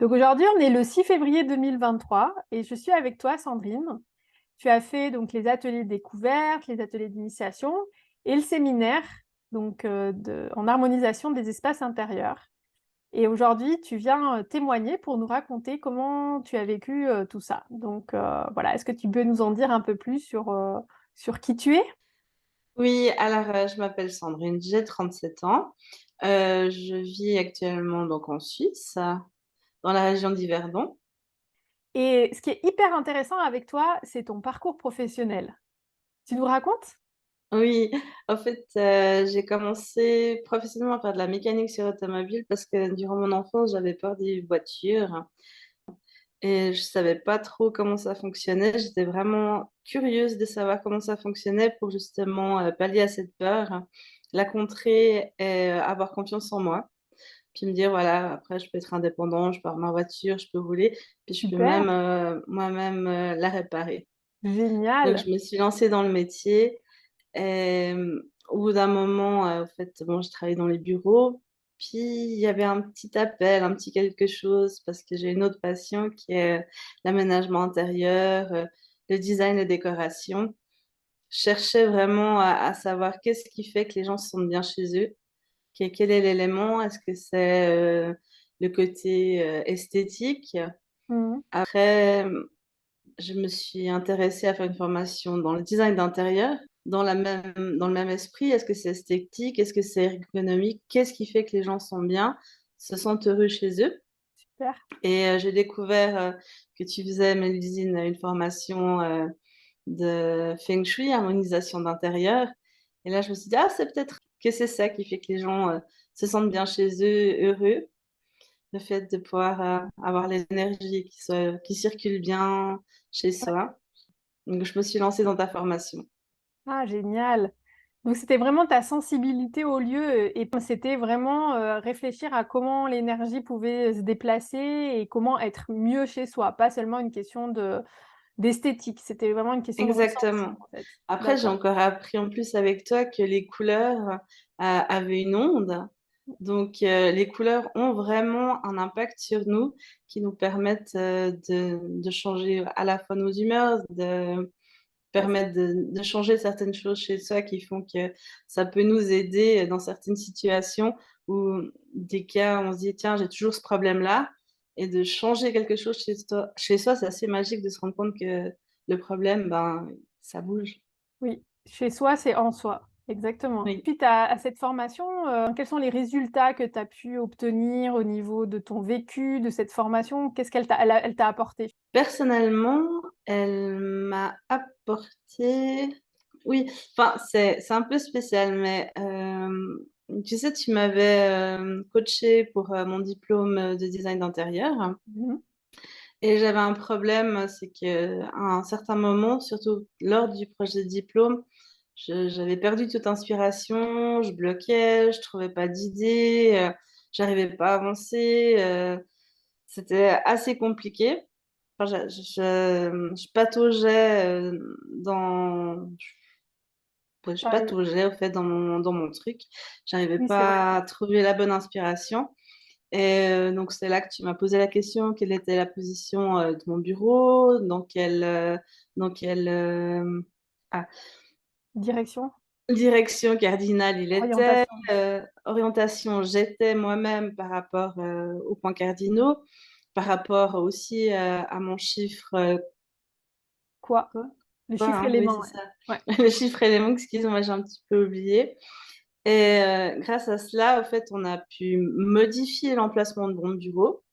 Donc aujourd'hui, on est le 6 février 2023 et je suis avec toi, Sandrine. Tu as fait donc les ateliers découvertes, les ateliers d'initiation et le séminaire en harmonisation des espaces intérieurs. Et aujourd'hui, tu viens témoigner pour nous raconter comment tu as vécu tout ça. Voilà, est-ce que tu peux nous en dire un peu plus sur qui tu es? Oui, alors je m'appelle Sandrine, j'ai 37 ans. Je vis actuellement donc en Suisse, dans la région d'Yverdon. Et ce qui est hyper intéressant avec toi, c'est ton parcours professionnel. Tu nous racontes? Oui, en fait, j'ai commencé professionnellement à faire de la mécanique sur automobile parce que durant mon enfance, j'avais peur des voitures et je savais pas trop comment ça fonctionnait. J'étais vraiment curieuse de savoir comment ça fonctionnait pour justement pallier à cette peur, la contrer et avoir confiance en moi. Puis me dire, voilà, après, je peux être indépendant, je peux avoir ma voiture, je peux rouler, puis je peux Super, même moi-même la réparer. Donc, génial. je me suis lancée dans le métier. Et au bout d'un moment, en fait, bon, je travaillais dans les bureaux. Puis, il y avait un petit appel, un petit quelque chose, parce que j'ai une autre passion qui est l'aménagement intérieur, le design et décoration. Je cherchais vraiment à savoir qu'est-ce qui fait que les gens se sentent bien chez eux. Quel est l'élément? Est-ce que c'est le côté esthétique? Mhm. Après, je me suis intéressée à faire une formation dans le design d'intérieur, dans le même esprit. Est-ce que c'est esthétique? Est-ce que c'est ergonomique? Qu'est-ce qui fait que les gens sont bien, se sentent heureux chez eux? Super. Et j'ai découvert que tu faisais, Mélusine, une formation de Feng Shui, harmonisation d'intérieur. Et là, je me suis dit, ah, c'est peut-être que c'est ça qui fait que les gens se sentent bien chez eux, heureux. Le fait de pouvoir avoir l'énergie qui circule bien chez soi. Donc, je me suis lancée dans ta formation. Ah, génial. Donc, c'était vraiment ta sensibilité au lieu et c'était vraiment réfléchir à comment l'énergie pouvait se déplacer et comment être mieux chez soi, pas seulement une question d'esthétique, c'était vraiment une question de ressenti, Exactement. en fait. Après, j'ai D'accord. encore appris en plus avec toi que les couleurs avaient une onde. Donc, les couleurs ont vraiment un impact sur nous qui nous permettent de changer à la fois nos humeurs, de Tout à fait. permettre de changer certaines choses chez soi qui font que ça peut nous aider dans certaines situations ou des cas où on se dit, tiens, j'ai toujours ce problème-là. Et de changer quelque chose chez soi, c'est assez magique de se rendre compte que le problème, ben, ça bouge. Oui, chez soi, c'est en soi. Exactement. Oui. Suite à cette formation, quels sont les résultats que tu as pu obtenir au niveau de ton vécu, de cette formation? Qu'est-ce elle t'a apporté? Personnellement, elle m'a apporté. Oui, enfin, c'est un peu spécial, mais tu sais, tu m'avais coaché pour mon diplôme de design d'intérieur. Mhm. Et j'avais un problème, c'est qu'à un certain moment, surtout lors du projet de diplôme, j'avais perdu toute inspiration, je bloquais, je trouvais pas d'idées, j'arrivais pas à avancer, c'était assez compliqué. Enfin, je pataugeais ouais, je T'arrives- pataugeais au fait dans mon truc. J'arrivais Oui, c'est vrai. pas à trouver la bonne inspiration. Et donc, c'est là que tu m'as posé la question, quelle était la position de mon bureau, dans quelle ah, Direction, direction cardinale il était, orientation. orientation j'étais moi-même par rapport aux points cardinaux, par rapport aussi à mon chiffre, Quoi? Le quoi, chiffre hein, oui, élément, c'est ouais. ça, Ouais. le chiffre élément, excuse-moi, j'ai un petit peu oublié. Et grâce à cela, au fait, on a pu modifier l'emplacement de mon bureau.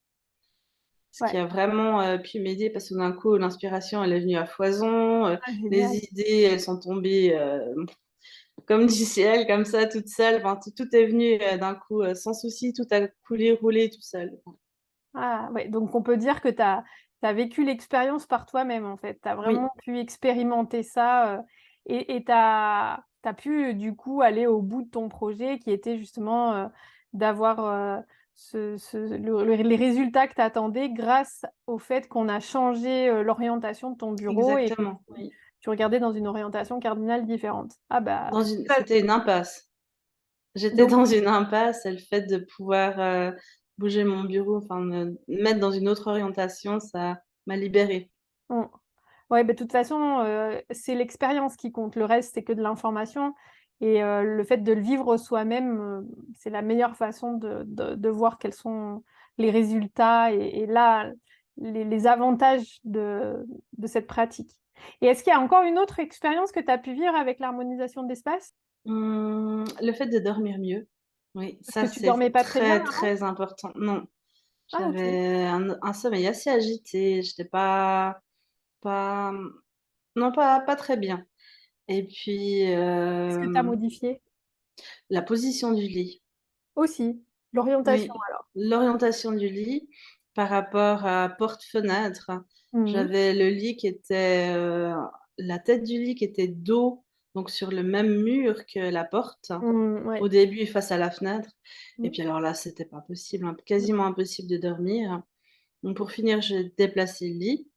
Ce qui Ouais. a vraiment pu m'aider parce que d'un coup, l'inspiration, elle est venue à foison, Ah, les génial. idées, elles sont tombées comme du ciel, comme ça, toutes seules. Enfin, tout est venu d'un coup, sans souci, tout a coulé, roulé tout seul. Ah, ouais. Donc, on peut dire que tu as vécu l'expérience par toi-même, en fait. Tu as Oui, vraiment pu expérimenter ça et tu as pu, du coup, aller au bout de ton projet qui était justement d'avoir les résultats que tu attendais grâce au fait qu'on a changé l'orientation de ton bureau et que exactement. Oui. tu regardais dans une orientation cardinale différente. Ah, bah. C'était une impasse. J'étais Donc, dans une impasse et le fait de pouvoir bouger mon bureau, enfin me mettre dans une autre orientation, ça m'a libérée. Mm. Ouais, bah, de toute façon, c'est l'expérience qui compte. Le reste, c'est que de l'information. Et le fait de le vivre soi-même, c'est la meilleure façon de voir quels sont les résultats et là, les avantages de cette pratique. Et est-ce qu'il y a encore une autre expérience que tu as pu vivre avec l'harmonisation d'espace? Le fait de dormir mieux, oui, Parce que ça tu c'est dormais pas très bien très, avant? très important. Non, Ah, ok. j'avais un sommeil assez agité, j'étais pas, non, pas très bien. Et puis, Qu'est-ce que tu as modifié? la position du lit. Aussi, l'orientation Oui, alors. l'orientation du lit par rapport à porte-fenêtre. Mhm. J'avais le lit qui était, la tête du lit qui était dos, donc sur le même mur que la porte, Ouais. au début face à la fenêtre. Et Mhm. puis alors là, c'était pas possible, quasiment impossible de dormir. Donc pour finir, j'ai déplacé le lit.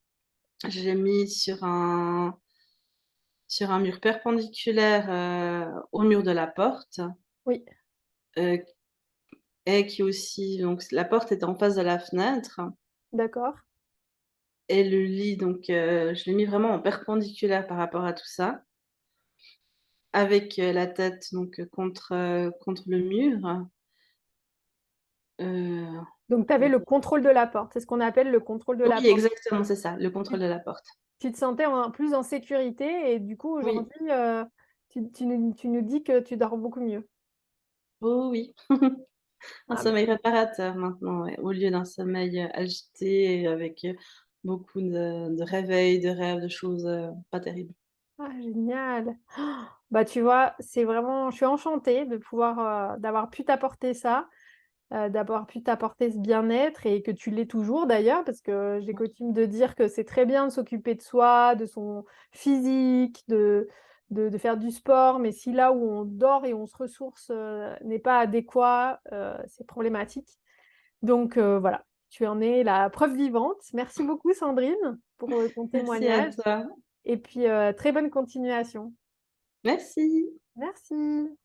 Je l'ai mis sur un mur perpendiculaire au mur de la porte. Oui, euh, et qui aussi, donc la porte était en face de la fenêtre. d'accord. Et le lit, donc, je l'ai mis vraiment en perpendiculaire par rapport à tout ça, avec la tête donc contre le mur. Euh, Donc, tu avais le contrôle de la porte. C'est ce qu'on appelle le contrôle de la oui, porte. exactement, c'est ça, le Tu, contrôle de la porte. tu te sentais plus en sécurité et du coup, Oui, aujourd'hui, tu nous dis que tu dors beaucoup mieux. oh oui, un Ah, bah, sommeil réparateur maintenant, ouais, au lieu d'un sommeil agité avec beaucoup de réveils, de rêves, de choses pas terribles. génial. Bah, tu vois, c'est vraiment, je suis enchantée de pouvoir, d'avoir pu t'apporter ça, d'avoir pu t'apporter ce bien-être et que tu l'es toujours d'ailleurs, parce que j'ai coutume de dire que c'est très bien de s'occuper de soi, de son physique, de faire du sport, mais si là où on dort et on se ressource n'est pas adéquat, c'est problématique. Donc voilà, tu en es la preuve vivante. Merci beaucoup Sandrine pour ton Merci à témoignage toi. et puis très bonne continuation. Merci. Merci.